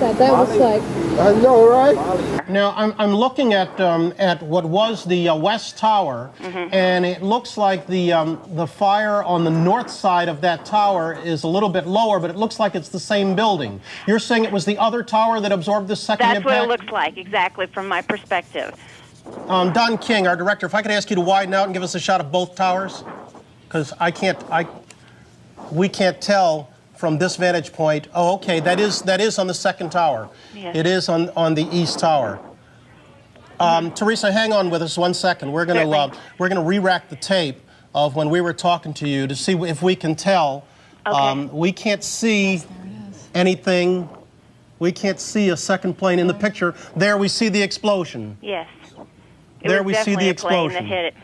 got that. That was like... I know, right? Now, I'm looking at what was the West Tower, and it looks like the fire on the north side of that tower is a little bit lower, but it looks like it's the same building. You're saying it was the other tower that absorbed the second impact? That's what it looks like, exactly, from my perspective. Don King, our director, if I could ask you to widen out and give us a shot of both towers, because we can't tell from this vantage point. Oh, okay, that is on the second tower. Yes. It is on the east tower. Teresa, hang on with us 1 second. We're gonna re-rack the tape of when we were talking to you to see if we can tell. Okay. We can't see anything. We can't see a second plane in the picture. There we see the explosion. Yes. There we see the explosion. Plane that hit it.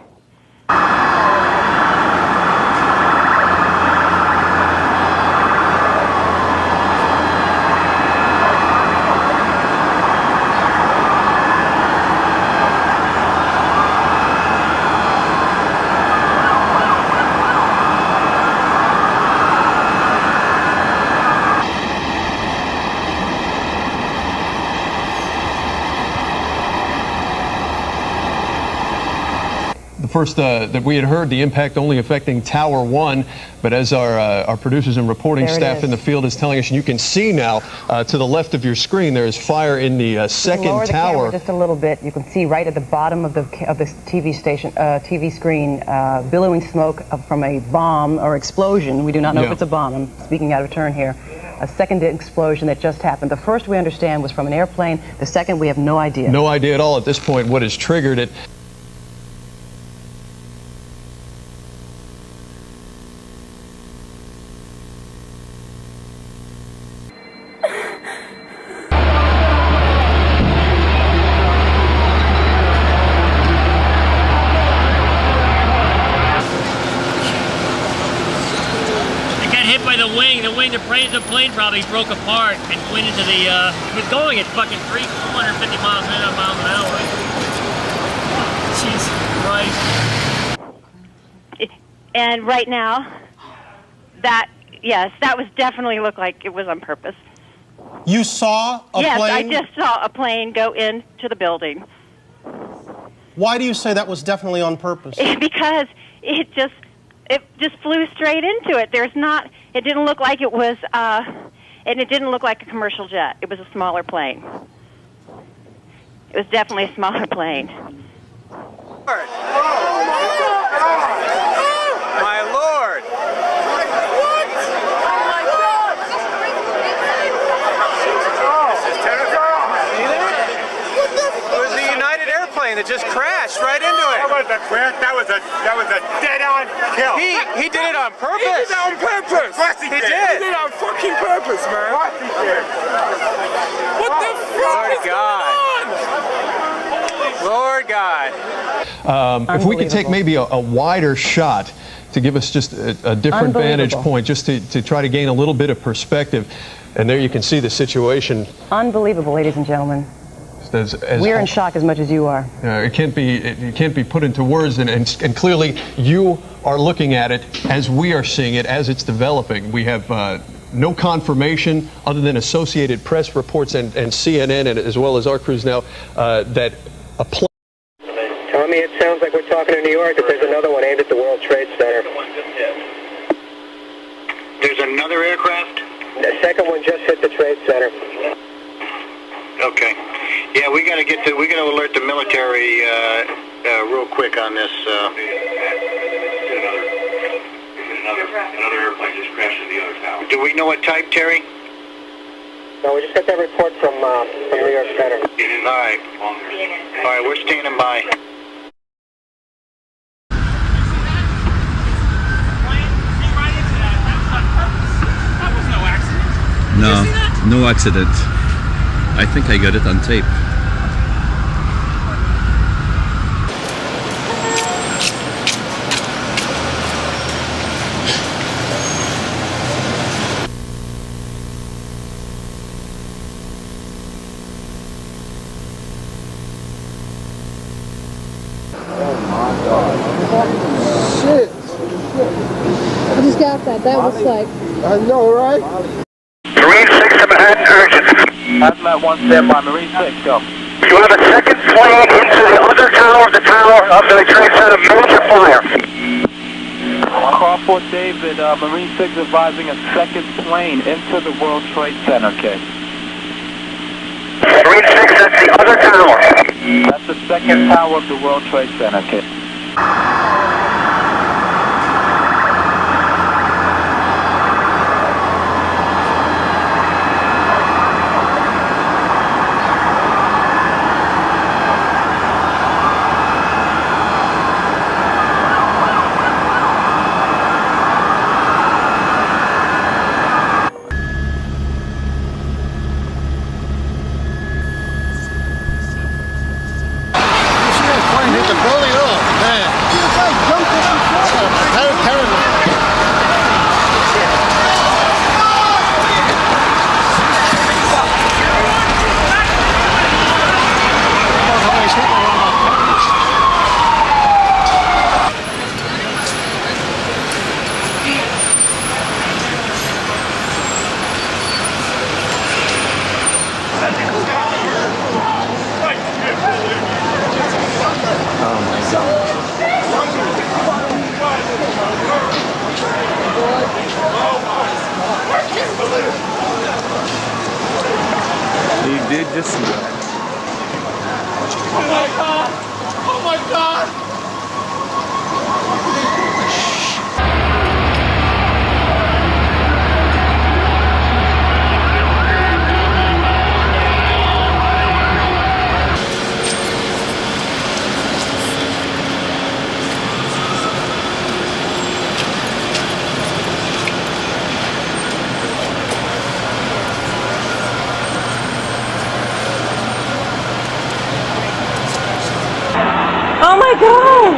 First, that we had heard the impact only affecting Tower 1, but as our producers and reporting staff in the field is telling us, and you can see now to the left of your screen, there is fire in the second lower the tower. Camera just a little bit, you can see right at the bottom of the TV screen, billowing smoke from a bomb or explosion. We do not know if it's a bomb. I'm speaking out of turn here. A second explosion that just happened. The first we understand was from an airplane. The second we have no idea. No idea at all at this point what has triggered it. The plane probably broke apart and went into the, it was going at fucking 250 miles an hour. Jesus Christ. And right now, that was definitely looked like it was on purpose. You saw a plane? Yes, I just saw a plane go into the building. Why do you say that was definitely on purpose? Because it just flew straight into it. It didn't look like it was, and it didn't look like a commercial jet. It was a smaller plane. It was definitely a smaller plane. My Lord! That just crashed right into it. That was a crash. That was a dead-on kill. He did it on purpose. He did it on purpose. Yes, he did. He did it on fucking purpose, man. What he did. What the fuck is going on? Lord God. If we could take maybe a wider shot to give us just a different vantage point, just to try to gain a little bit of perspective. And there you can see the situation. Unbelievable, ladies and gentlemen. We're in shock as much as you are. It can't be put into words, and clearly you are looking at it as we are seeing it, as it's developing. We have no confirmation other than Associated Press reports and CNN, and as well as our crews now, that a plane. Tommy, it sounds like we're talking in New York, that there's another one aimed at the World Trade Center. There's another aircraft? The second one just hit the Trade Center. Okay. Yeah, we gotta alert the military real quick on this. Another airplane just crashed in the other tower. Do we know what type, Terry? No, we just got that report from New York Center. All right. All right, we're standing by. No accident. I think I got it on tape. Oh my God. Shit. I just got that. That was like... I know, right? 367 urgent. Hazmat 1 standby, Marine 6, go. You have a second plane into the other tower of the Trade Center. Major fire. Crawford David, Marine 6 advising a second plane into the World Trade Center, kid. Marine 6, that's the other tower. That's the second tower of the World Trade Center, kid. He did just see that. Oh my God! Oh my God! Oh my God!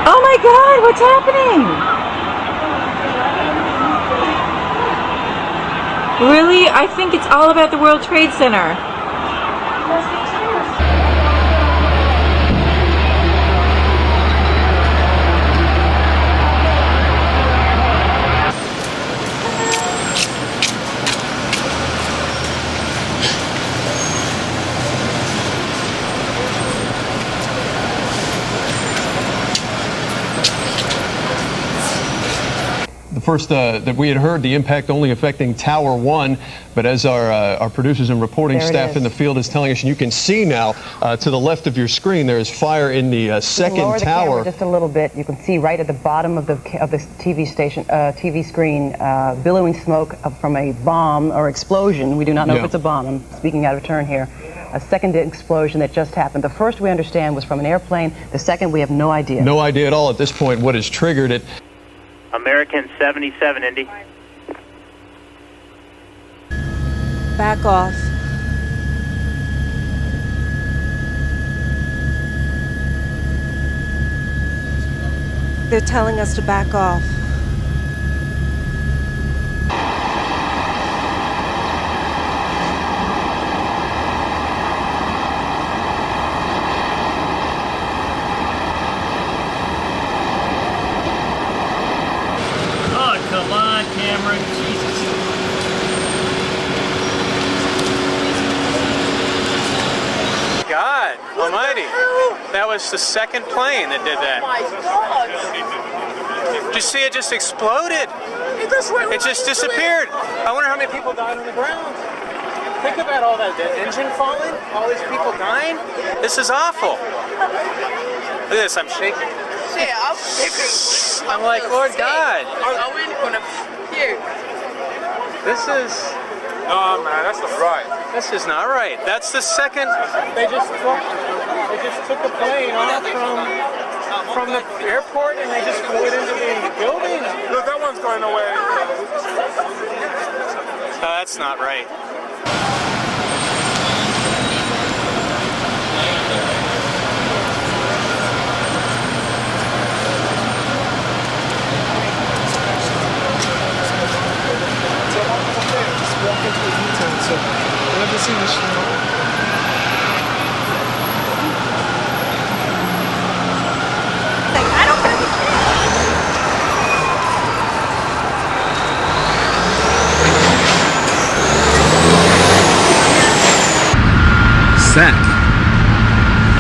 Oh my God, what's happening? Really? I think it's all about the World Trade Center. First, that we had heard the impact only affecting Tower 1, but as our producers and reporting staff in the field is telling us, and you can see now to the left of your screen, there is fire in the second lower the tower. Camera just a little bit. You can see right at the bottom of the TV station, TV screen, billowing smoke from a bomb or explosion. We do not know if it's a bomb. I'm speaking out of turn here. A second explosion that just happened. The first we understand was from an airplane. The second we have no idea. No idea at all at this point what has triggered it. American 77, Indy. Back off. They're telling us to back off. Come on, Cameron. Jesus. God almighty. That was the second plane that did that. Oh my God! Did you see it just exploded? It just disappeared. I wonder how many people died on the ground. Think about all that. The engine falling, all these people dying. This is awful. Look at this, I'm shaking. Yeah, I'm shaking. I'm like, Lord God. I'm really gonna puke. This is... No, man, that's not right. This is not right. That's the second... They just took a plane off from the airport and they just flew it into the building. Look, that one's going away. That's not right. Walk into the U-turn, so whenever you see this, I don't understand. sac.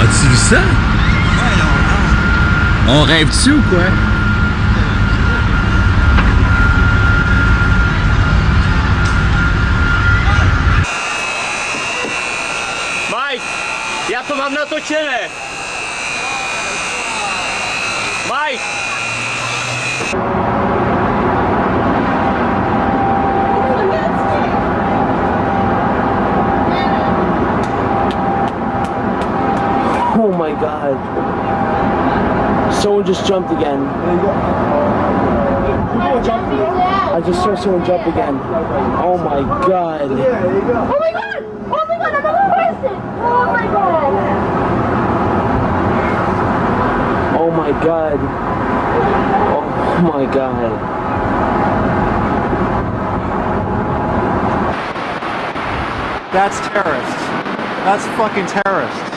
As-tu vu ça? On rêve-tu ou quoi? Mike, já to mám natočené. Mike! Oh my God. Someone just jumped again. I just saw someone jump again. Oh my God. Oh my God! Oh my God, another person! Oh my God! Oh my God. Oh my God. That's terrorists. That's fucking terrorists.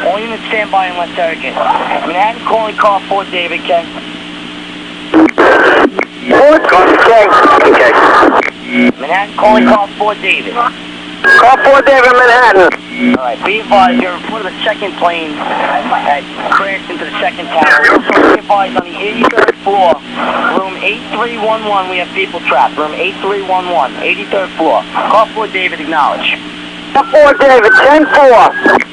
All units stand by in West Erican. Manhattan calling car 4 David, Ken. 4 Ken. Okay. Manhattan calling car 4 David. Call 4 David, Manhattan. Alright, be advised, you're reported a second plane had crashed into the second tower. Also be advised on the 83rd floor, room 8311, we have people trapped. Room 8311, 83rd floor. Call 4 David, acknowledge. Call 4 David, 10-4.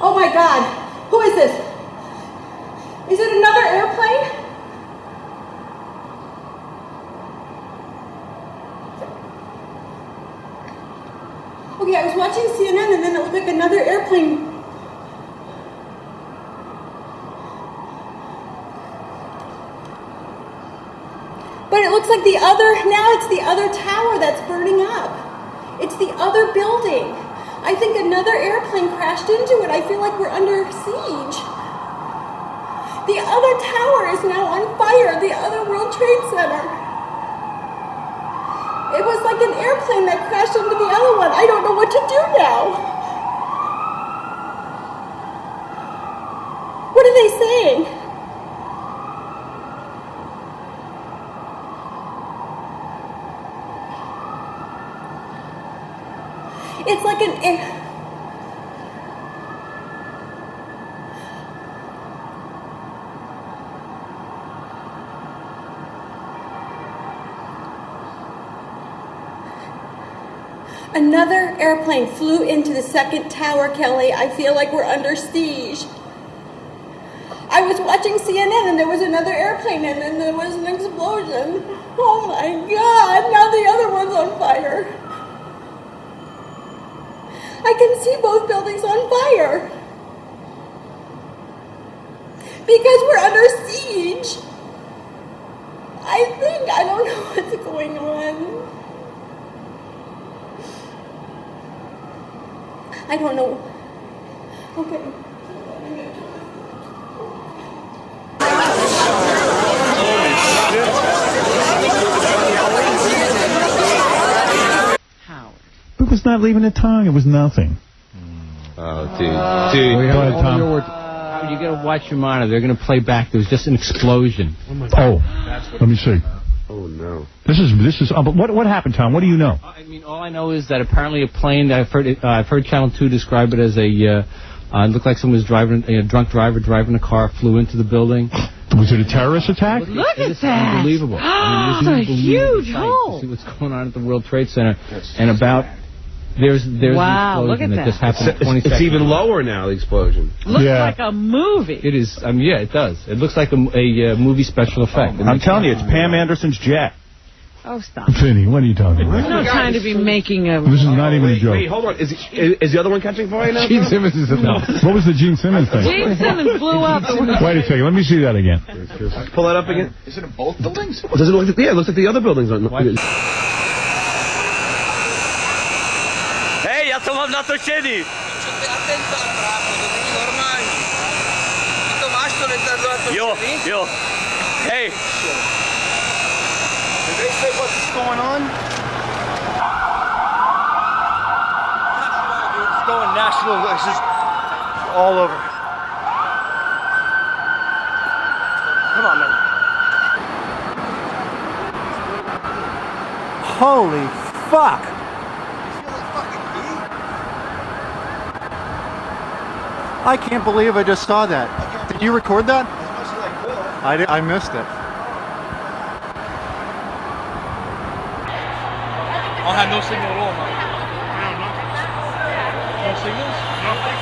Oh my God, who is this? Is it another airplane? Okay, I was watching CNN and then it looked like another airplane. But it looks like now it's the other tower that's burning up. It's the other building. I think another airplane crashed into it. I feel like we're under siege. The other tower is now on fire, the other World Trade Center. It was like an airplane that crashed into the other one. I don't know what to do now. What are they saying? It's like another airplane flew into the second tower, Kelly. I feel like we're under siege. I was watching CNN and there was another airplane and then there was an explosion. Oh my God, now the other one's on fire. I can see both buildings on fire. Because we're under siege. I don't know what's going on. I don't know. Okay. Holy shit. just not leaving a tongue. It was nothing. Oh, dude. Go ahead, Tom. You gotta watch your monitor. They're gonna play back. There was just an explosion. Oh, let me see. Oh no. This is. But what happened, Tom? What do you know? I mean, all I know is that apparently a plane. I've heard Channel 2 describe it as it looked like someone was driving, a drunk driver driving a car, flew into the building. Was it a terrorist attack? Look at that! Unbelievable. I mean, it's a huge hole. See what's going on at the World Trade Center, and about. There's wow, an look at explosion that that. just happened 20 seconds. It's even lower now, the explosion. Looks like a movie. It is. Yeah, it does. It looks like a movie special effect. I'm telling you, it's Pam Anderson's jet. Oh, stop. Vinny, what are you talking There's about? no time to be making a... This is not even a joke. Wait, hold on. Is the other one catching fire now? Gene Simmons is no. What was the Gene Simmons thing? Gene Simmons blew up. Wait a second. Let me see that again. Pull that up again. Is it in both buildings? Does it look like, yeah, it looks like the other buildings are. Hej, já to mám natočený. Jo. Hey. Did they say what's going on? It's going national. This is all over. Come on, man. Holy fuck! I can't believe I just saw that. Did you record that? I missed it. I had no signal at all, man. No signals? Nothing.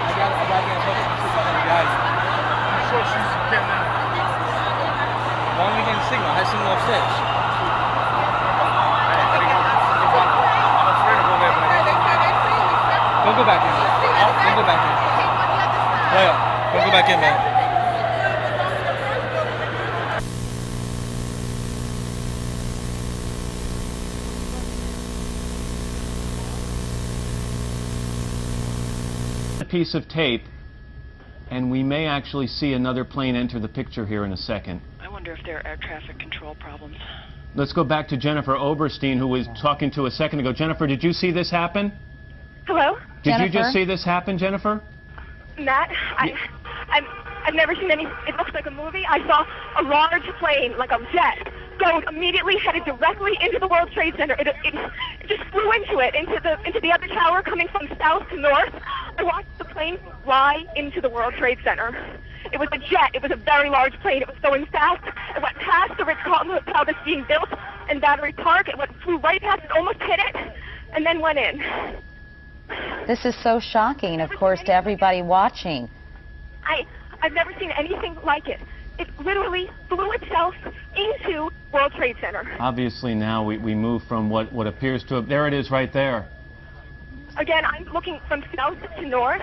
I got to get in touch with the guy. I'm sure she's getting out. Why aren't we getting signal? I had signal upstairs. I'm afraid to go there, but don't go back in. Don't go back in. Yeah, don't go back in, man. Piece of tape, and we may actually see another plane enter the picture here in a second. I wonder if there are air traffic control problems. Let's go back to Jennifer Oberstein, who was talking to a second ago. Jennifer, did you see this happen? Hello? Did you just see this happen, Jennifer? Matt, I've never seen any. It looks like a movie. I saw a large plane, like a jet, going immediately headed directly into the World Trade Center. It just flew into it, into the other tower, coming from south to north. I watched the plane fly into the World Trade Center. It was a jet. It was a very large plane. It was going fast. It went past the Ritz-Carlton Hotel that's being built in Battery Park. It flew right past it, almost hit it, and then went in. This is so shocking, of course, to everybody watching. I've never seen anything like it. It literally flew itself into World Trade Center. Obviously now we move from what appears to have... There it is right there. Again, I'm looking from south to north,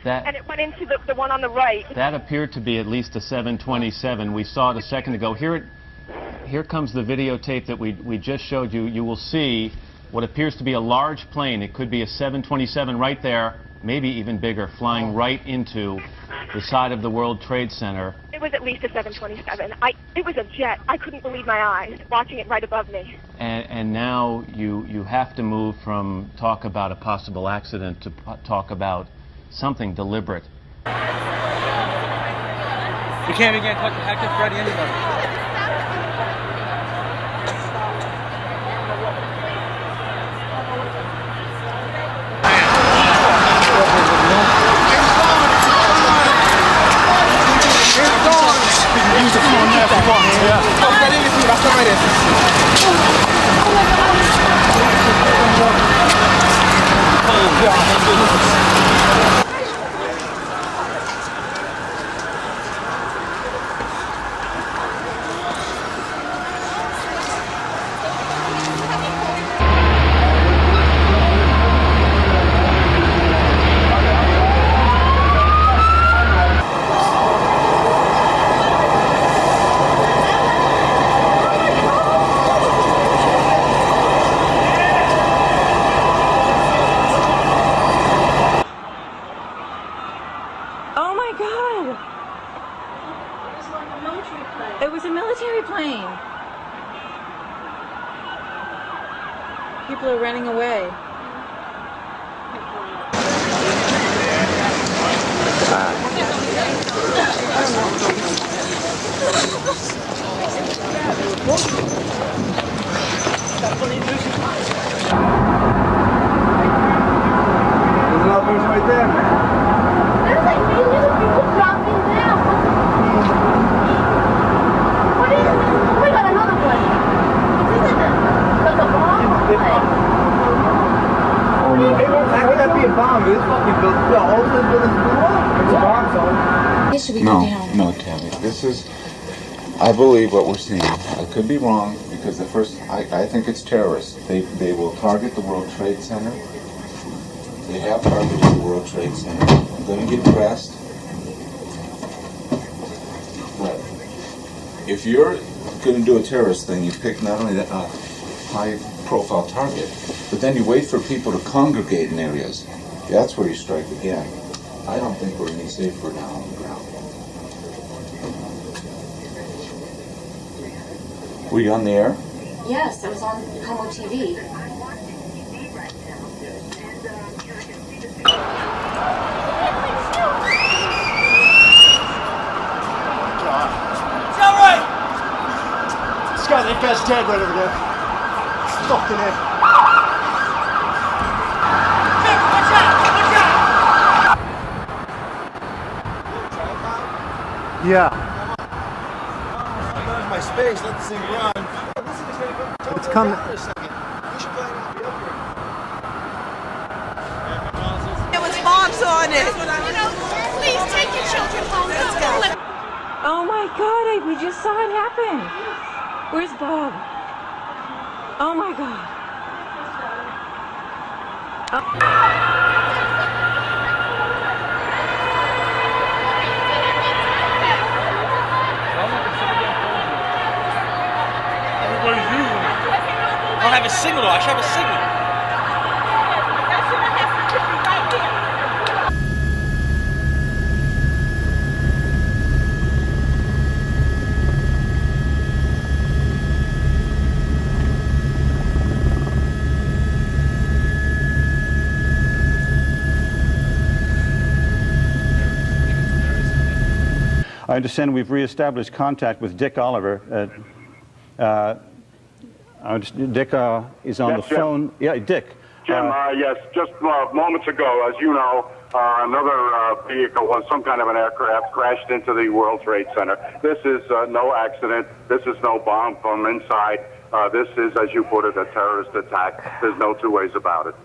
and it went into the one on the right. That appeared to be at least a 727. We saw it a second ago. Here comes the videotape that we just showed you. You will see what appears to be a large plane. It could be a 727 right there, maybe even bigger, flying right into the side of the World Trade Center. It was at least a 727. It was a jet. I couldn't believe my eyes watching it right above me. And now you have to move from talk about a possible accident to talk about something deliberate. We can't even get in touch with Hector, Freddy, anybody. It was a military plane. People are running away. Right there. There's like millions of people dropping down. What is this? Oh, we got another one. Is this like a bomb? How could that be a bomb? This fucking building, all of this buildings blew up. It's a bomb zone. This should be down. No, Tammy. This is, I believe what we're seeing. I could be wrong because the first, I think it's terrorists. They will target the World Trade Center. They have targeted the World Trade Center. I'm going to get dressed. But if you're going to do a terrorist thing, you pick not only that high-profile target, but then you wait for people to congregate in areas. That's where you strike again. I don't think we're any safer now on the ground. Were you on the air? Yes, I was on Como TV. This guy, that guy's dead right over there. Fucking it. Watch out! Yeah. There's my space. Let this thing run. It's coming. There was bombs on it. Please take your children home. Let's go. Oh my God, we just saw it happen. Where's Bob? Oh my God. Everybody's using it. I don't have a signal. I should have a signal. I understand we've reestablished contact with Dick Oliver. Dick is on the phone. Yeah, Dick. Jim, yes, just moments ago, as you know, another vehicle, some kind of an aircraft, crashed into the World Trade Center. This is no accident. This is no bomb from inside. This is, as you put it, a terrorist attack. There's no two ways about it.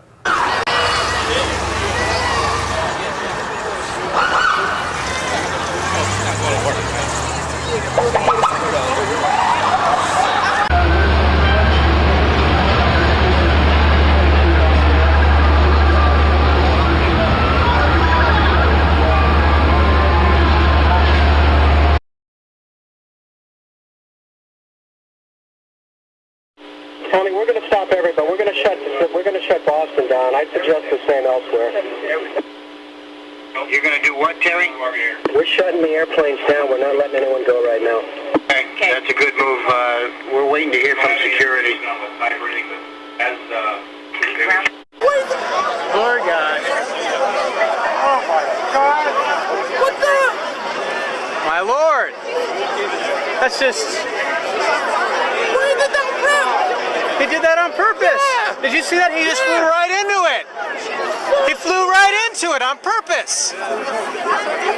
Tony, we're going to stop everybody. We're going to shut Boston down. I suggest the same elsewhere. You're going to do what, Terry? We're shutting the airplanes down. We're not letting anyone go right now. Okay. That's a good move. We're waiting to hear from security. Poor guy. Oh my God! What the? My lord. That's just... Why did that He did that on purpose. Yeah. Did you see that? He just flew right into it. He flew right into it on purpose.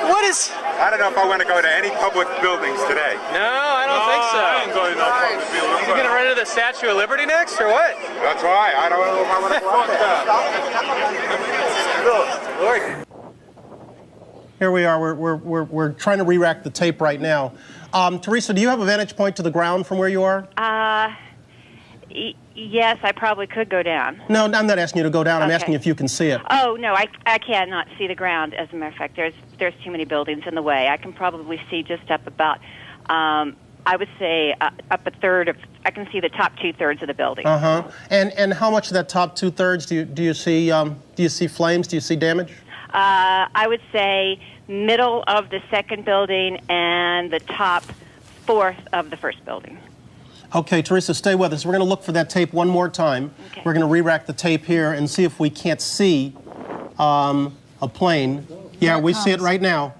What is... I don't know if I want to go to any public buildings today. No, I don't think so. I ain't going to no public buildings. You gonna run into the Statue of Liberty next, or what? That's why. I don't know if I want to go out there. Here we are. We're trying to re-rack the tape right now. Teresa, do you have a vantage point to the ground from where you are? Yes, I probably could go down. No, I'm not asking you to go down. I'm asking if you can see it. Oh, no, I cannot see the ground, as a matter of fact. There's too many buildings in the way. I can probably see just up about, I would say, up a third of, I can see the top two-thirds of the building. Uh-huh. And how much of that top two-thirds do you see flames? Do you see damage? I would say middle of the second building and the top fourth of the first building. Okay, Teresa, stay with us. We're going to look for that tape one more time. Okay. We're going to re-rack the tape here and see if we can't see a plane Yeah, we see it right now.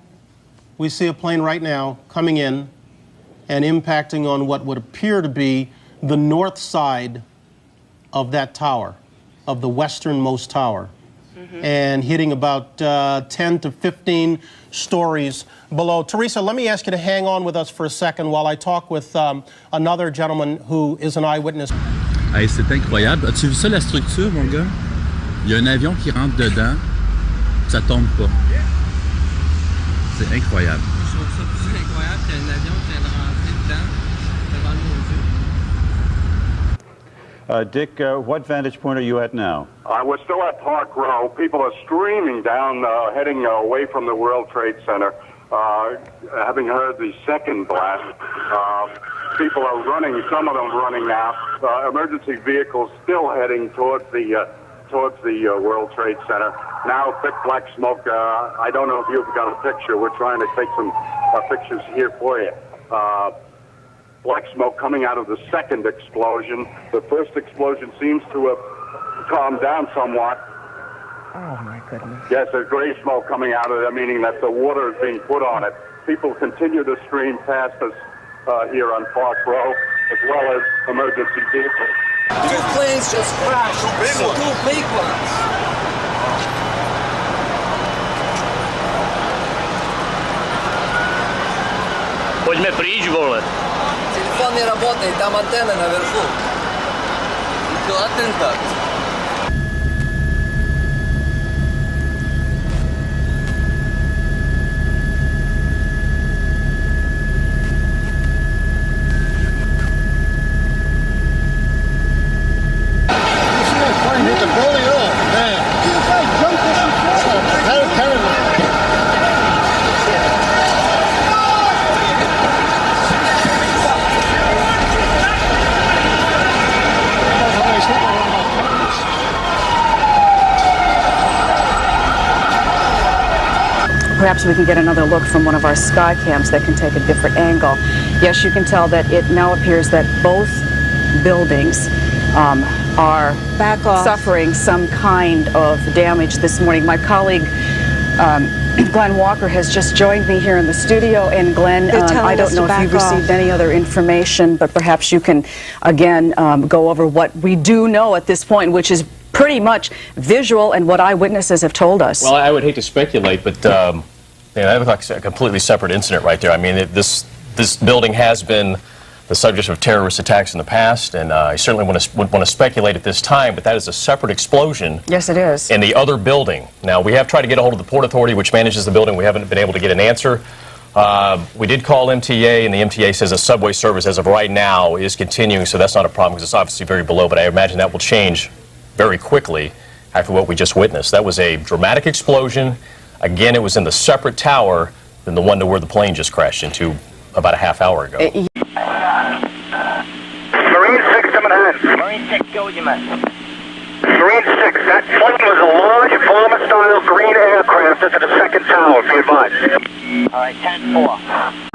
We see a plane right now coming in and impacting on what would appear to be the north side of that tower, of the westernmost tower, and hitting about 10 to 15 stories below. Teresa, let me ask you to hang on with us for a second while I talk with another gentleman who is an eyewitness. Hey, c'est incroyable. As-tu vu ça, la structure, mon gars? Il y a un avion qui rentre dedans, ça tombe pas. C'est incroyable. Je trouve ça plus incroyable qu'il y a un avion qui vient de rentrer dedans, devant nos yeux. Dick, what vantage point are you at now? We're still at Park Row. People are streaming down, heading away from the World Trade Center, having heard the second blast. People are running, some of them running now. Emergency vehicles still heading towards the World Trade Center. Now, thick black smoke. I don't know if you've got a picture. We're trying to take some pictures here for you. Black smoke coming out of the second explosion. The first explosion seems to have calmed down somewhat. Oh, my goodness. Yes, there's gray smoke coming out of there, meaning that the water is being put on it. People continue to stream past us here on Park Row, as well as emergency vehicles. Two planes just crashed. Two big ones. Pode me прийти, воле. Телефон не работает, там антенна наверху. Антенна. Perhaps we can get another look from one of our sky cams that can take a different angle. Yes, you can tell that it now appears that both buildings are suffering some kind of damage this morning. My colleague Glenn Walker has just joined me here in the studio, and Glenn, I don't know if you've received any other information, but perhaps you can again go over what we do know at this point, which is pretty much visual and what eyewitnesses have told us. Well, I would hate to speculate, but that looks like a completely separate incident right there. I mean, this building has been the subject of terrorist attacks in the past, and I certainly wouldn't want to speculate at this time, but that is a separate explosion. Yes, it is. In the other building. Now, we have tried to get a hold of the Port Authority, which manages the building. We haven't been able to get an answer. We did call MTA, and the MTA says the subway service, as of right now, is continuing, so that's not a problem because it's obviously very below, but I imagine that will change very quickly after what we just witnessed. That was a dramatic explosion. Again, it was in the separate tower than the one to where the plane just crashed into about a half hour ago. Marine 6 to Manhattan. Marine 6, go with you, man. Marine 6, that plane was a large bomber-style green aircraft into the second tower, if you advise. All right, 10-4.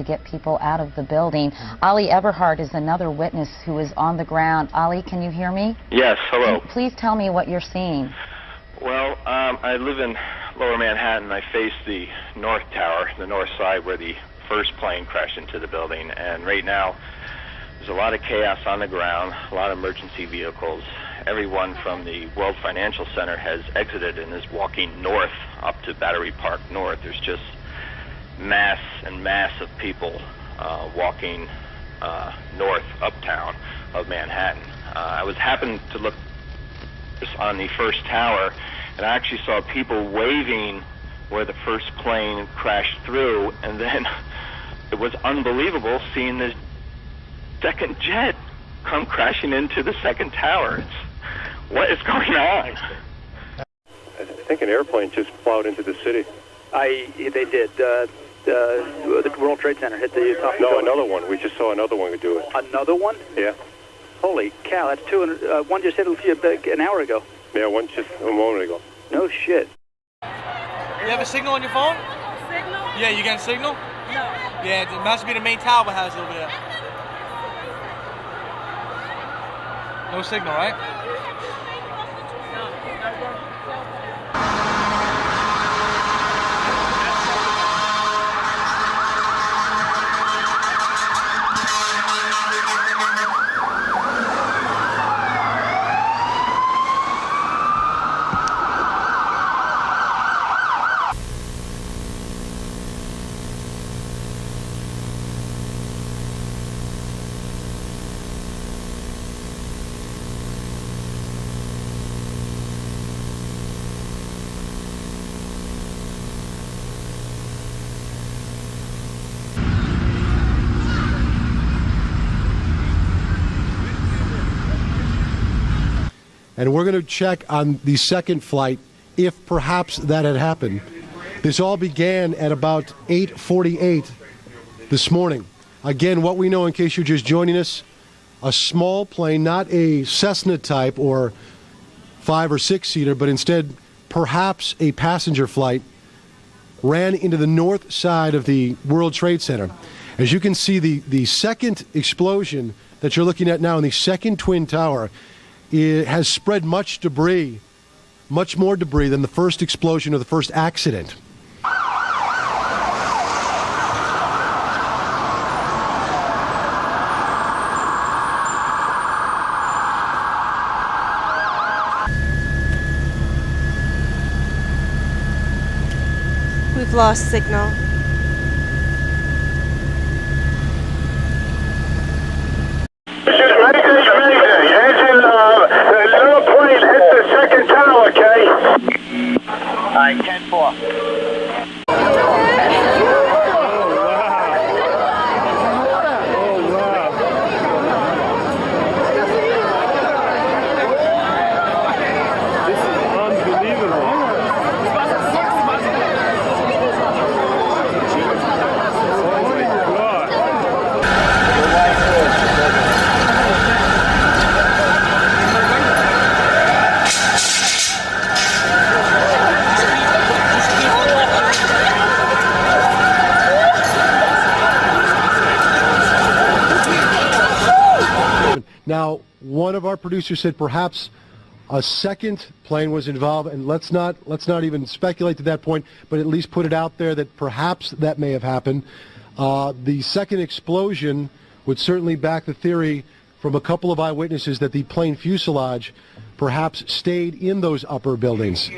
Get people out of the building. Ali Eberhard is another witness who is on the ground. Ali, can you hear me? Yes, hello. Please tell me what you're seeing. Well, I live in Lower Manhattan. I face the north tower, the north side where the first plane crashed into the building, and right now there's a lot of chaos on the ground, a lot of emergency vehicles. Everyone from the World Financial Center has exited and is walking north up to Battery Park North. There's just mass and mass of people walking north uptown of Manhattan. I was happened to look on the first tower, and I actually saw people waving where the first plane crashed through, and then it was unbelievable seeing this second jet come crashing into the second tower. What is going on? I think an airplane just plowed into the city. They did. The World Trade Center hit the top. No, another one. We just saw another one do it. Another one? Yeah. Holy cow! That's 200. One just hit an hour ago. Yeah, one just a moment ago. No shit. You have a signal on your phone? Signal? Yeah, you got a signal? No. Yeah, it must be the main tower has over there. No signal, right? And we're going to check on the second flight if perhaps that had happened. This all began at about 8:48 this morning. Again, what we know, in case you're just joining us, a small plane, not a Cessna type or 5 or 6 seater, but instead perhaps a passenger flight, ran into the north side of the World Trade Center. As you can see, the second explosion that you're looking at now in the second Twin Tower, it has spread much debris, much more debris than the first explosion or the first accident. We've lost signal. Alright, 10-4. Now, one of our producers said perhaps a second plane was involved, and let's not even speculate to that point, but at least put it out there that perhaps that may have happened. The second explosion would certainly back the theory from a couple of eyewitnesses that the plane fuselage perhaps stayed in those upper buildings.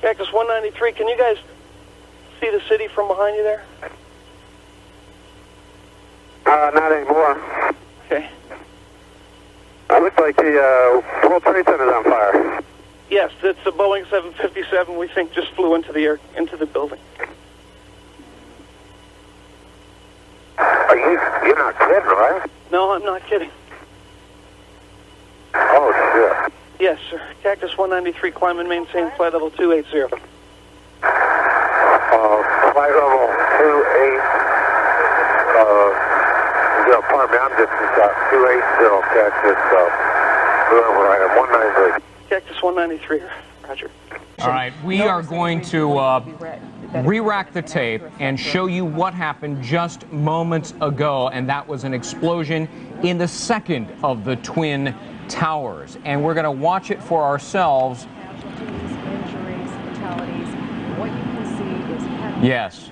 Cactus 193, can you guys see the city from behind you there? Not anymore. Okay. It looks like the World Trade Center is on fire. Yes, it's a Boeing 757 we think just flew into the building. You're not kidding, right? No, I'm not kidding. Oh, shit. Yes, sir. Cactus 193, climb and maintain flight level 280. Flight level 28. Pardon me, I'm just 280, Cactus, whoever I am, 193. Cactus 193, roger. All right, we are going to re-rack the tape and show you what happened just moments ago, and that was an explosion in the second of the Twin Towers. And we're going to watch it for ourselves. Injuries, fatalities. What you can see is yes.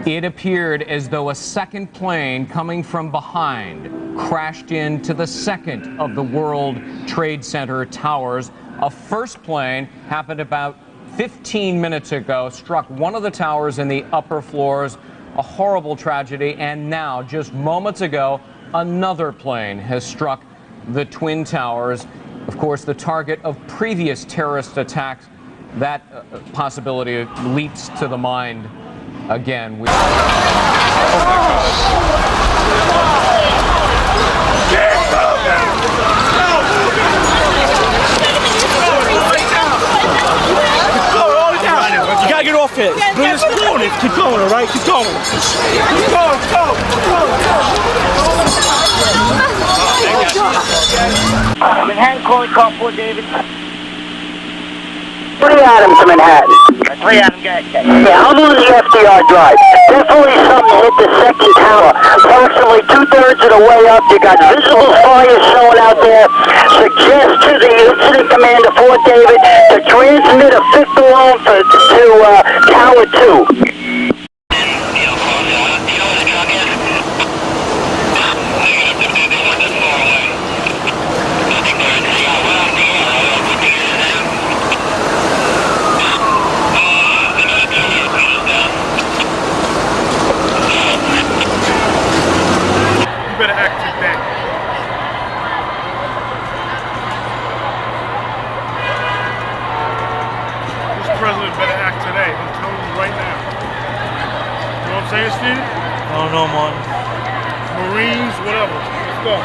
It appeared as though a second plane coming from behind crashed into the second of the World Trade Center towers. A first plane happened about 15 minutes ago, struck one of the towers in the upper floors. A horrible tragedy. And now, just moments ago, another plane has struck the Twin Towers. Of course, the target of previous terrorist attacks. That possibility leaps to the mind again. fix. Let's keep going, all right? Keep going. Manhattan calling call 4 David. 3 Adam to Manhattan. 3 Adam, go ahead, Ken. Yeah, I'm on the FDR drive. Definitely something hit the second tower. Approximately 2/3 of the way up. You got visible fire showing out there. Suggest to the incident commander, Fort David, to transmit a fifth alarm to Tower 2. I don't know, man. Marines, whatever. Let's go.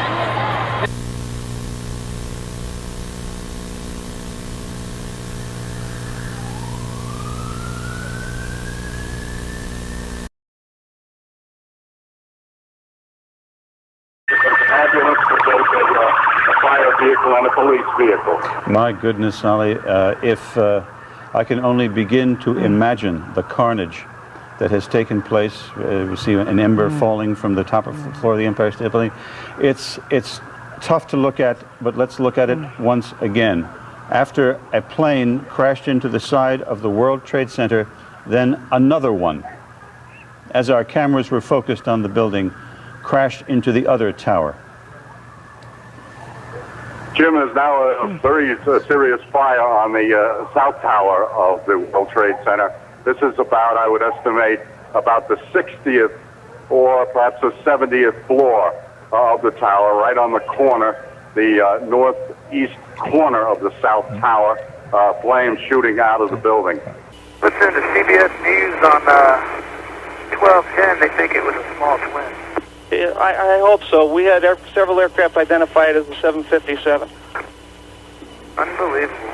A fire vehicle and a police vehicle. My goodness, Ollie, if I can only begin to imagine the carnage that has taken place. We see an ember falling from the top of the floor of the Empire State Building. It's tough to look at, but let's look at it once again. After a plane crashed into the side of the World Trade Center, then another one, as our cameras were focused on the building, crashed into the other tower. Jim, is now a very serious fire on the South Tower of the World Trade Center. This is about, I would estimate, about the 60th or perhaps the 70th floor of the tower, right on the corner, the northeast corner of the South Tower, flames shooting out of the building. Listen to CBS News on 1210. They think it was a small twin. Yeah, I hope so. We had several aircraft identified as the 757. Unbelievable.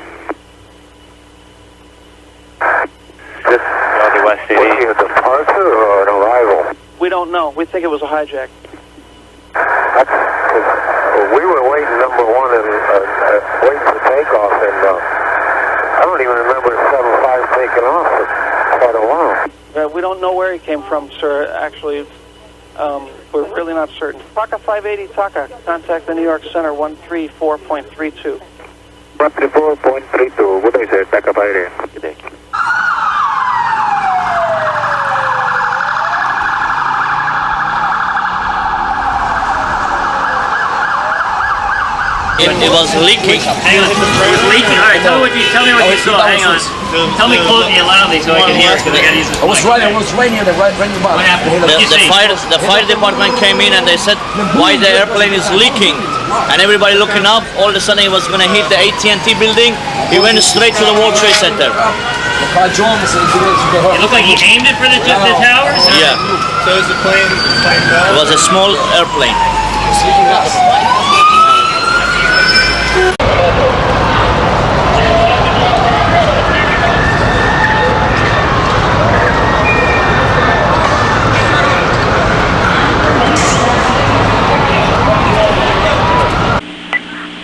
Was he a departure or an arrival? We don't know. We think it was a hijack. We were waiting, number one, and waiting for takeoff, and I don't even remember the 75 taking off for quite a while. We don't know where he came from, sir. Actually, we're really not certain. Taka 580, Taka. Contact the New York Center, 134.32. 134.32. Good day, sir. Taka 580. Good day. It was leaking. Hang on. It was leaking. All right. Tell me what you saw. Hang on. Tell me closely and loudly so I can hear. Because I got to use this. It was raining What happened? The fire department came in and they said why the airplane is leaking, and everybody looking up. All of a sudden it was going to hit the AT&T building. He went straight to the World Trade Center. It looked like he aimed it for the towers. Yeah. So is the plane It was a small airplane.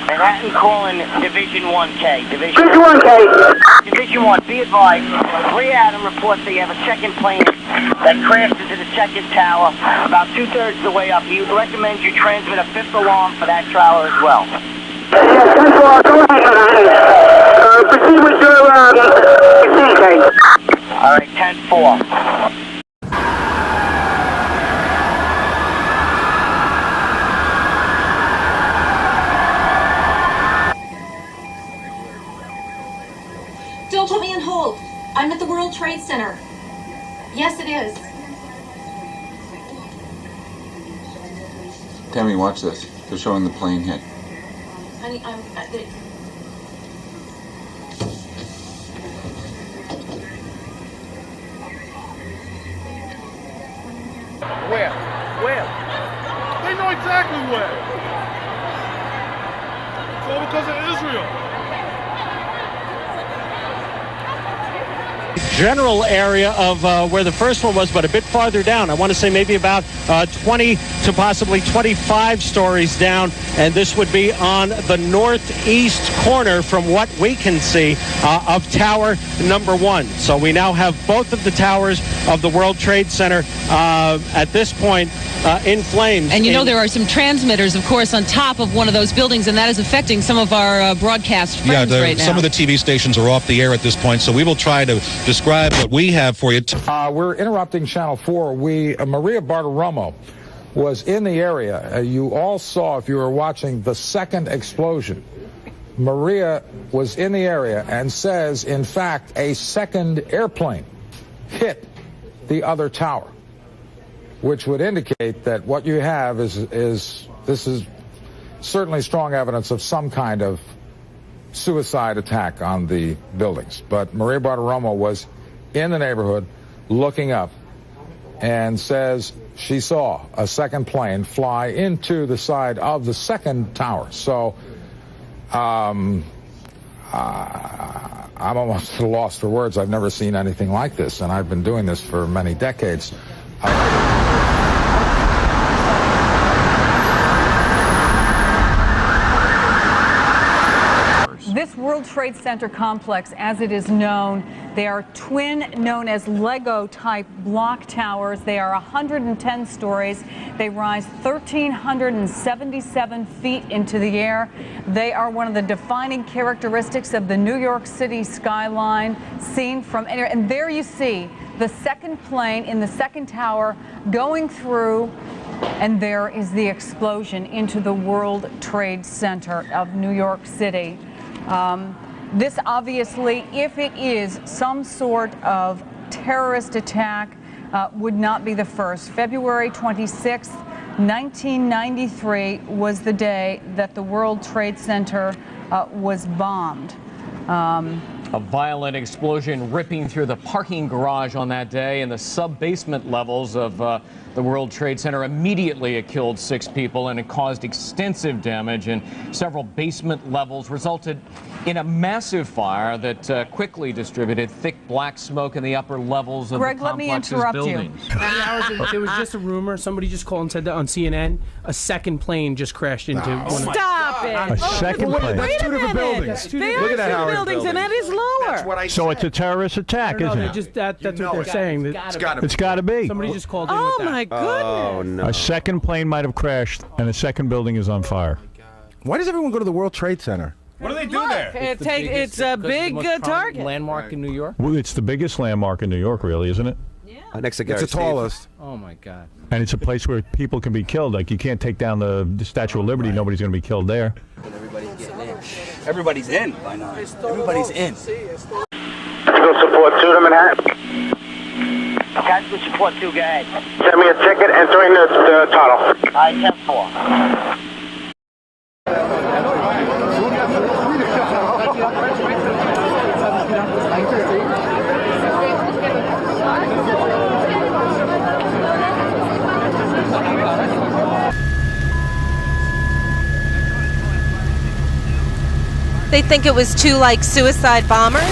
Manhattan calling Division 1K. Division 1K. Division 1, be advised. 3 Adam reports that you have a second plane that crashed into the second tower about 2/3 of the way up. He recommends you transmit a fifth alarm for that tower as well. Yes, 10-4, go ahead. Proceed with your proceed, All right, 10-4. Don't put me on hold. I'm at the World Trade Center. Yes, it is. Tammy, watch this. They're showing the plane hit. Honey, Where? They know exactly where. It's all because of Israel. General area of where the first one was, but a bit farther down. I want to say maybe about 20 to possibly 25 stories down, and this would be on the northeast corner from what we can see of tower number 1. So we now have both of the towers of the World Trade Center at this point in flames. And you know there are some transmitters, of course, on top of one of those buildings, and that is affecting some of our broadcast friends right now. Some of the TV stations are off the air at this point, so we will try to describe what we have for you. We're interrupting Channel 4. Maria Bartiromo was in the area. You all saw, if you were watching, the second explosion. Maria was in the area and says, in fact, a second airplane hit the other tower, which would indicate that what you have is certainly strong evidence of some kind of suicide attack on the buildings. But Maria Bartiromo was in the neighborhood looking up and says she saw a second plane fly into the side of the second tower. So I'm almost at a loss for words. I've never seen anything like this, and I've been doing this for many decades. This World Trade Center complex, as it is known, they are twin, known as Lego-type block towers. They are 110 stories. They rise 1,377 feet into the air. They are one of the defining characteristics of the New York City skyline, seen from anywhere. And there you see the second plane in the second tower going through, and there is the explosion into the World Trade Center of New York City. This obviously, if it is some sort of terrorist attack, would not be the first. February 26th, 1993 was the day that the World Trade Center was bombed. A violent explosion ripping through the parking garage on that day, and the sub-basement levels of the World Trade Center. Immediately it killed 6 people, and it caused extensive damage, and several basement levels resulted in a massive fire that quickly distributed thick black smoke in the upper levels of Greg, the let me complex's interrupt buildings. There was just a rumor. Somebody just called and said that on CNN, a second plane just crashed into one of the... Stop it! A second plane. Wait That's a two different minute. buildings. They are two buildings, and that is lower. So it's a terrorist attack, isn't it? That's what they're saying. It's got to be. Somebody just called in Oh with that. my goodness! No. A second plane might have crashed, and a second building is on fire. Why does everyone go to the World Trade Center? What do they do there? It's a big target. Landmark in New York. Well, it's the biggest landmark in New York, really, isn't it? Yeah. Next to Gary It's the tallest. Oh my God. And it's a place where people can be killed. Like, you can't take down the Statue of Liberty. Nobody's going to be killed there. Everybody's getting in. Everybody's in by now. Everybody's in. Tactical support 2 to Manhattan. Tactical support 2, go ahead. Send me a ticket entering the tunnel. All right, 10-4. They think it was 2 like suicide bombers.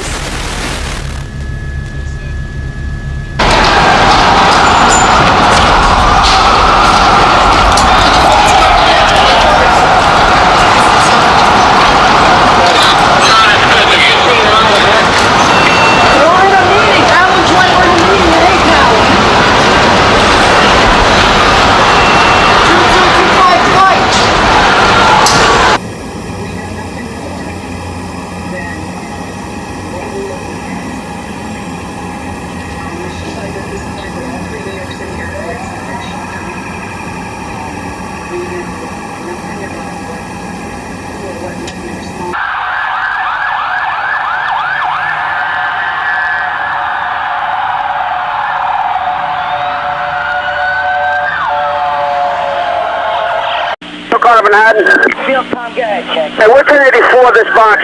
Manhattan. Field Tom, go ahead, check. Hey, we're 1084 this box.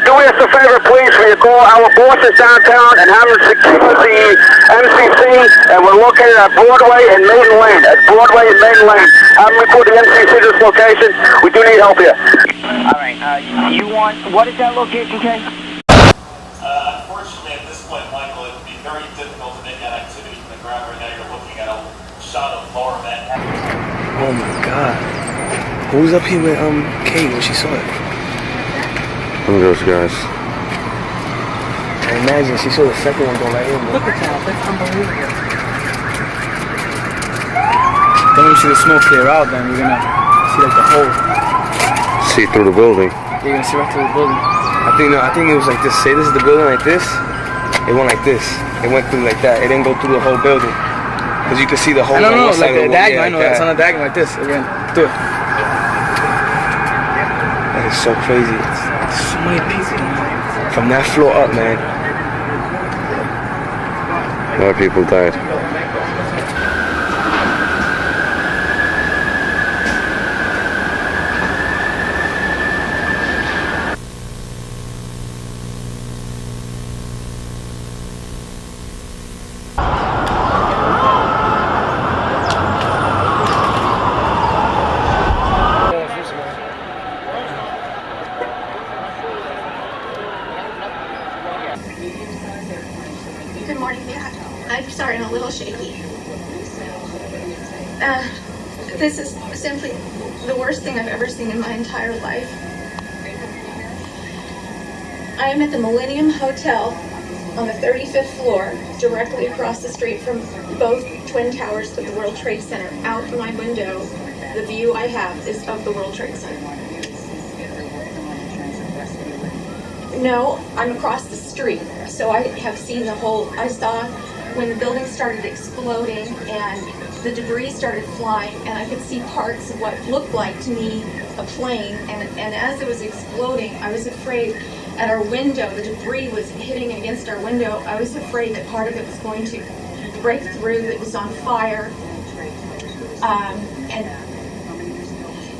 Do us a favor, please, when you call our bosses downtown and have them secure the MCC, and we're located at Broadway and Maiden Lane. At Broadway and Maiden Lane. Have them report the MCC to this location. We do need help here. All right, you want, what is that location, Kay? Unfortunately, at this point, Michael, it would be very difficult to make that activity from the ground right now. You're looking at a shot of lower Manhattan. Oh my God. Who was up here with Kate when she saw it? One of those guys. I imagine she saw the second one go right in. Look at that. That's unbelievable. Then when we see the smoke clear out, then we're gonna see like the whole. See through the building. You're gonna see right through the building. I think it was like this. Say this is the building like this. It went like this. It went through like that. It didn't go through the whole building. Because you can see the whole. I don't know, like a diagonal. I know it's on a diagonal like this. It went through it. That is so crazy. It's so many people from that floor up, man. A lot of people died. Good morning. Yeah, I'm sorry, I'm a little shaky. This is simply the worst thing I've ever seen in my entire life. I am at the Millennium Hotel on the 35th floor, directly across the street from both twin towers of the World Trade Center. Out my window, the view I have is of the World Trade Center. No, I'm across the street, so I have seen the whole. I saw when the building started exploding and the debris started flying, and I could see parts of what looked like to me a plane, and as it was exploding, I was afraid at our window, the debris was hitting against our window. I was afraid that part of it was going to break through, that it was on fire. And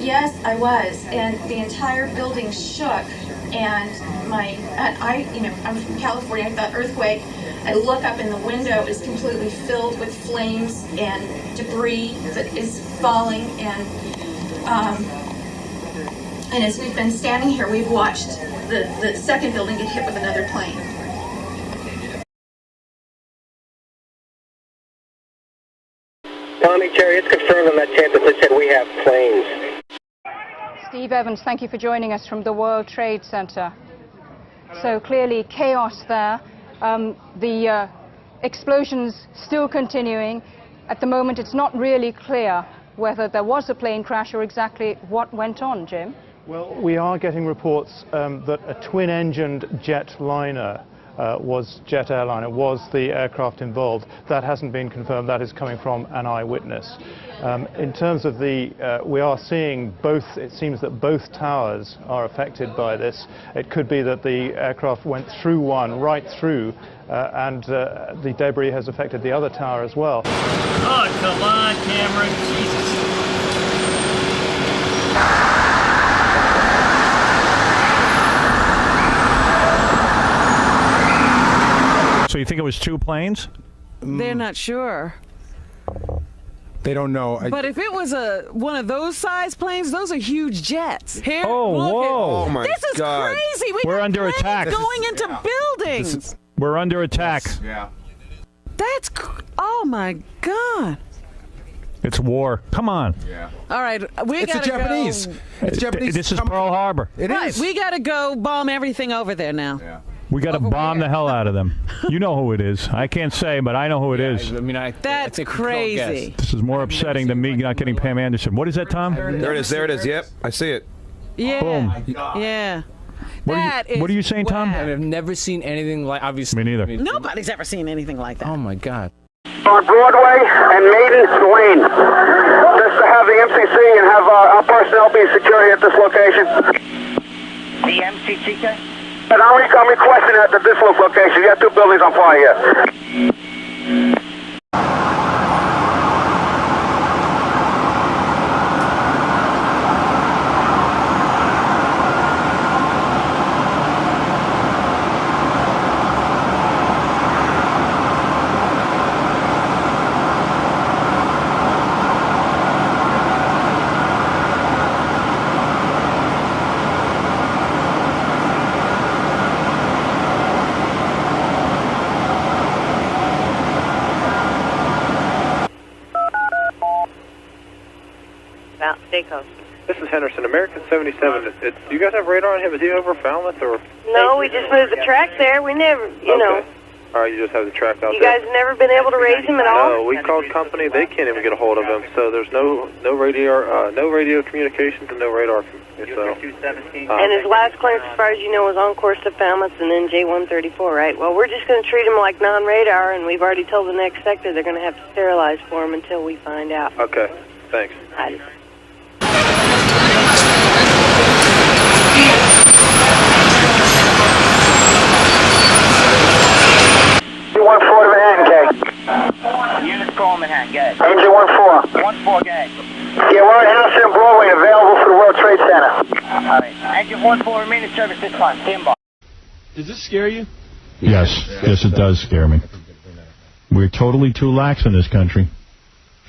yes, I was, and the entire building shook. And I'm from California. I thought earthquake. I look up and the window is completely filled with flames and debris that is falling. And as we've been standing here, we've watched the second building get hit with another plane. Tommy, Jerry, it's confirmed on that tape that they said we have planes. Steve Evans, thank you for joining us from the World Trade Center. So clearly chaos there. The explosions still continuing. At the moment, it's not really clear whether there was a plane crash or exactly what went on, Jim. Well, we are getting reports that a twin-engined jetliner Jet Airliner was the aircraft involved. That hasn't been confirmed. That is coming from an eyewitness. In terms of the, we are seeing both, it seems that both towers are affected by this. It could be that the aircraft went through one, right through, and the debris has affected the other tower as well. Oh, come on, Cameron. Jesus. So you think it was two planes? They're not sure. They don't know. But if it was one of those size planes, those are huge jets. Here, oh, whoa! Oh my God! This is crazy. We're under attack. Going into buildings. We're under attack. Yes. Yeah. That's. Oh my God. It's war. Come on. Yeah. All right, we it's gotta the Japanese. go. It's Japanese. This is Pearl Harbor. It is. We gotta go bomb everything over there now. Yeah. We got to bomb the hell out of them. You know who it is. I can't say, but I know who it is. I mean, that's crazy. This is more upsetting than me not getting Pam Anderson. What is that, Tom? There it is. There it is. Yep, I see it. Yeah. Boom. Yeah. What are you saying, Tom? I've never seen anything like. Obviously, me neither. Nobody's ever seen anything like that. Oh my God. On Broadway and Maiden Lane, just to have the MCC and have our personnel be security at this location. The MCC guy? And I'm requesting at this location. You have two buildings on fire here. Steakhouse. This is Henderson, American 77. Do you guys have radar on him? Is he over Falmouth or? No, we just moved the track there. We never, you know. All right, you just have the track out You there. guys never been able to raise him at all? No, we called company. They can't even get a hold of him. So there's no radio communications and no radar. So, and his last clearance, as far as you know, was on course to Falmouth and then J134, right? Well, we're just going to treat him like non-radar, and we've already told the next sector they're going to have to sterilize for him until we find out. Okay, thanks. I 1-4 to Manhattan, Units call Manhattan, go ahead. Engine 1-4. 1-4, go ahead. Yeah, we're at Henderson and Broadway, available for the World Trade Center. All right. Engine 1-4, remain in service this time. Stand by. Does this scare you? Yes, yes, it does scare me. We're totally too lax in this country.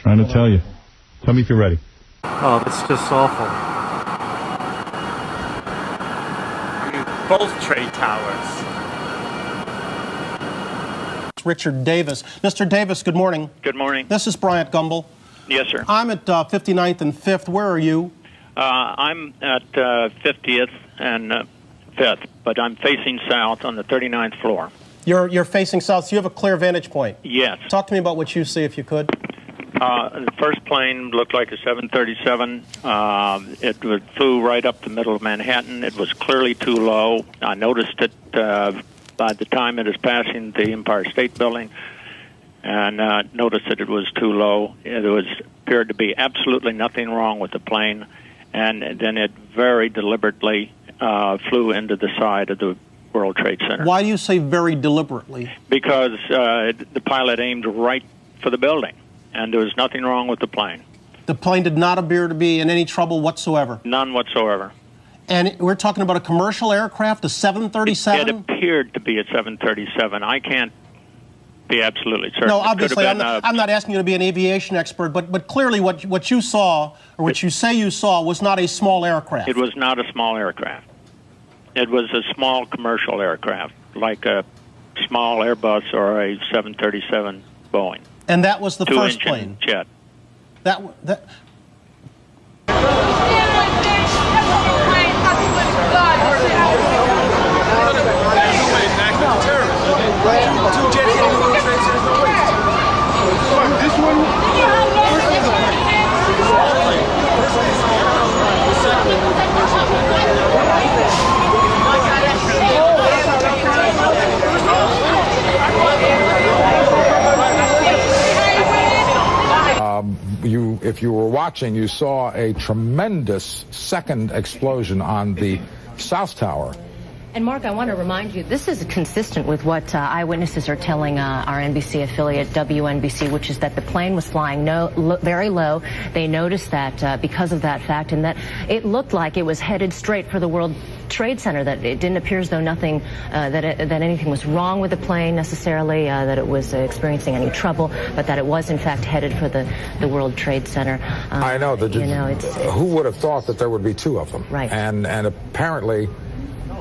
Trying to tell you. Tell me if you're ready. Oh, that's just awful. Both trade towers. Richard Davis. Mr. Davis, good morning. Good morning. This is Bryant Gumbel. Yes, sir. I'm at 59th and 5th. Where are you? I'm at 50th and 5th, but I'm facing south on the 39th floor. You're facing south, so you have a clear vantage point. Yes. Talk to me about what you see, if you could. The first plane looked like a 737. It flew right up the middle of Manhattan. It was clearly too low. I noticed it by the time it was passing the Empire State Building, and noticed that it was too low. It appeared to be absolutely nothing wrong with the plane, and then it very deliberately flew into the side of the World Trade Center. Why do you say very deliberately? Because the pilot aimed right for the building, and there was nothing wrong with the plane. The plane did not appear to be in any trouble whatsoever? None whatsoever. And we're talking about a commercial aircraft, a 737? It appeared to be a 737. I can't be absolutely certain. No, obviously, I'm not asking you to be an aviation expert, but clearly what you saw, or what you say you saw, was not a small aircraft. It was not a small aircraft. It was a small commercial aircraft, like a small Airbus or a 737 Boeing. And that was the first plane? Jet. That If you were watching, you saw a tremendous second explosion on the South Tower. And Mark, I want to remind you, this is consistent with what eyewitnesses are telling our NBC affiliate WNBC, which is that the plane was flying very low. They noticed that because of that fact, and that it looked like it was headed straight for the World Trade Center, that it didn't appear as though nothing, that anything was wrong with the plane necessarily, that it was experiencing any trouble, but that it was in fact headed for the World Trade Center. I know. Who would have thought that there would be two of them? Right. And apparently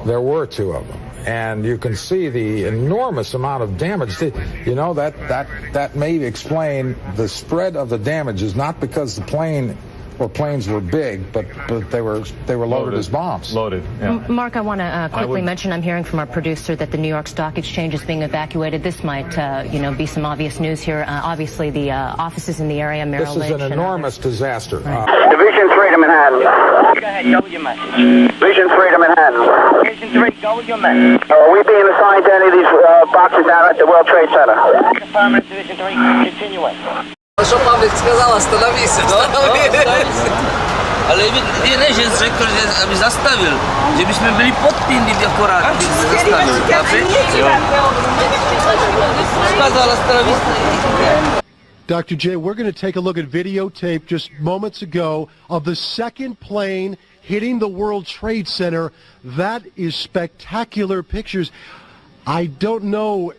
there were two of them, and you can see the enormous amount of damage. You know, that may explain the spread of the damages, not because the plane or planes were big, but they were loaded as bombs. Loaded. Yeah. Mark, I want to quickly mention, I'm hearing from our producer that the New York Stock Exchange is being evacuated. This might, be some obvious news here. Obviously, the offices in the area, Merrill Lynch. This is an enormous disaster. Division 3 to Manhattan. Go ahead, go with your message. Division 3 to Manhattan. Division 3, go with your message. Are we being assigned to any of these boxes down at the World Trade Center? Affirmative, Division 3, continuing. Что Павлик сказал, остановись. Ale wiele się z rektor zastawił, żebyśmy byli pod tym dekoratem, zastawił. Сказал остановись. Dr. J, we're going to take a look at videotape just moments ago of the second plane hitting the World Trade Center. That is spectacular pictures. I don't know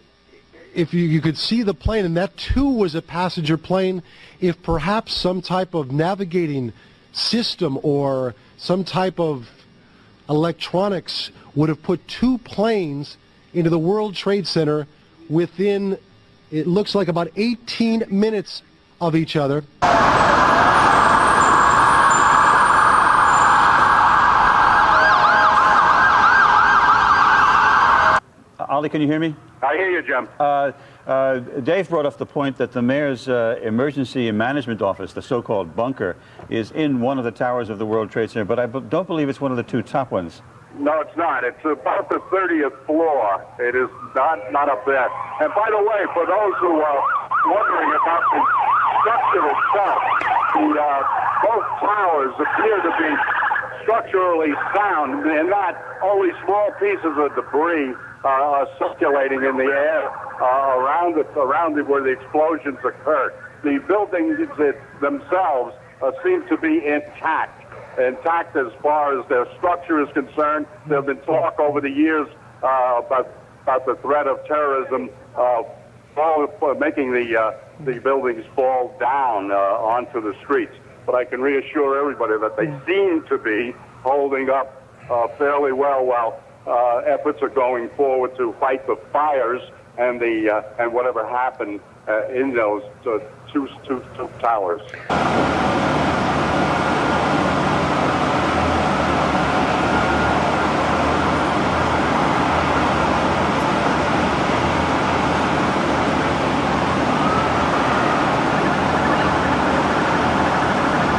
if you could see the plane, and that too was a passenger plane, if perhaps some type of navigating system or some type of electronics would have put two planes into the World Trade Center within, it looks like, about 18 minutes of each other. Ollie, can you hear me? I hear you, Jim. Dave brought up the point that the mayor's emergency management office, the so-called bunker, is in one of the towers of the World Trade Center, but I don't believe it's one of the two top ones. No, it's not. It's about the 30th floor. It is not up there. And by the way, for those who are wondering about the structure itself, both towers appear to be structurally sound, and not only small pieces of debris are circulating in the air around where the explosions occurred. The buildings themselves seem to be intact as far as their structure is concerned. There have been talk over the years about the threat of terrorism making the buildings fall down onto the streets. But I can reassure everybody that they seem to be holding up fairly well while efforts are going forward to fight the fires and whatever happened in those two towers.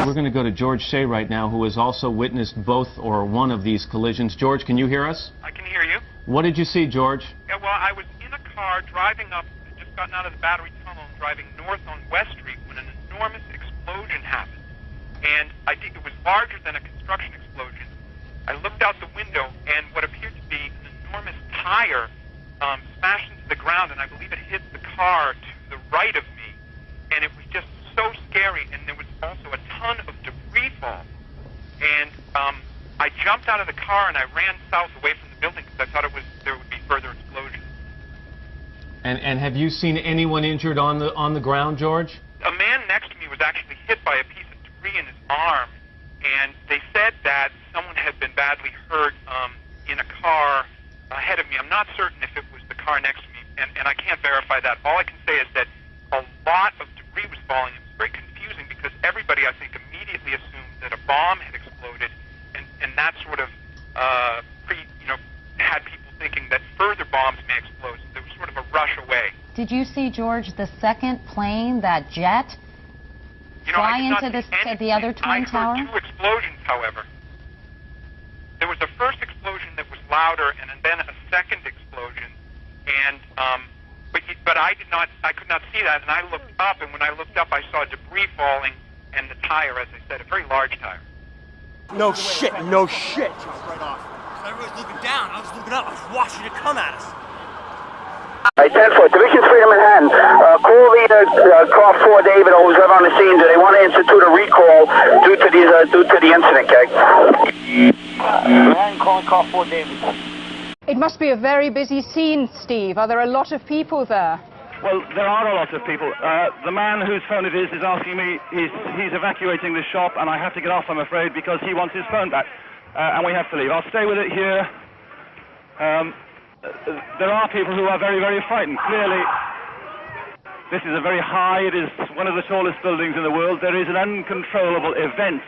We're going to go to George Shea right now, who has also witnessed both or one of these collisions. George, can you hear us? I can hear you. What did you see, George? Yeah, well, I was in a car driving up, just gotten out of the Battery Tunnel, driving north on West Street when an enormous explosion happened. And I think it was larger than a construction explosion. I looked out the window, and what appeared to be an enormous tire smashed into the ground, and I believe it hit the car to the right of me. And it was just so scary, and there was also a ton of debris fall. And I jumped out of the car and I ran south away from the building because I thought there would be further explosions. And have you seen anyone injured on the ground, George? A man next to me was actually hit by a piece of debris in his arm, and they said that someone had been badly hurt in a car ahead of me. I'm not certain if it was the car next to me, and I can't verify that. All I can say is that a lot of debris was falling. It was very confusing because everybody, I think, immediately assumed that a bomb had exploded, and that sort of had people thinking that further bombs may explode. So there was sort of a rush away. Did you see, George, the second plane, that jet, fly into the other Twin Tower? I heard two explosions, however. There was a first explosion that was louder, and then a second explosion, and but I could not see that, and I looked up, and when I looked up, I saw debris falling, and the tire, as I said, a very large tire. No shit. Right off. I was looking down. I was looking up. I was watching it come at us. All right, 10-4, Division 3 of Manhattan. Call the car 4 David, who's ever on the scene. Do they want to institute a recall due to the incident, okay? Manhattan calling car 4 David. It must be a very busy scene, Steve. Are there a lot of people there? Well, there are a lot of people. The man whose phone it is asking me, he's evacuating the shop, and I have to get off, I'm afraid, because he wants his phone back. And we have to leave. I'll stay with it here. There are people who are very, very frightened. Clearly, this is a very high, it is one of the tallest buildings in the world. There is an uncontrollable event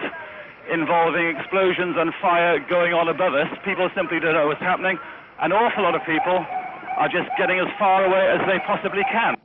involving explosions and fire going on above us. People simply don't know what's happening. An awful lot of people are just getting as far away as they possibly can.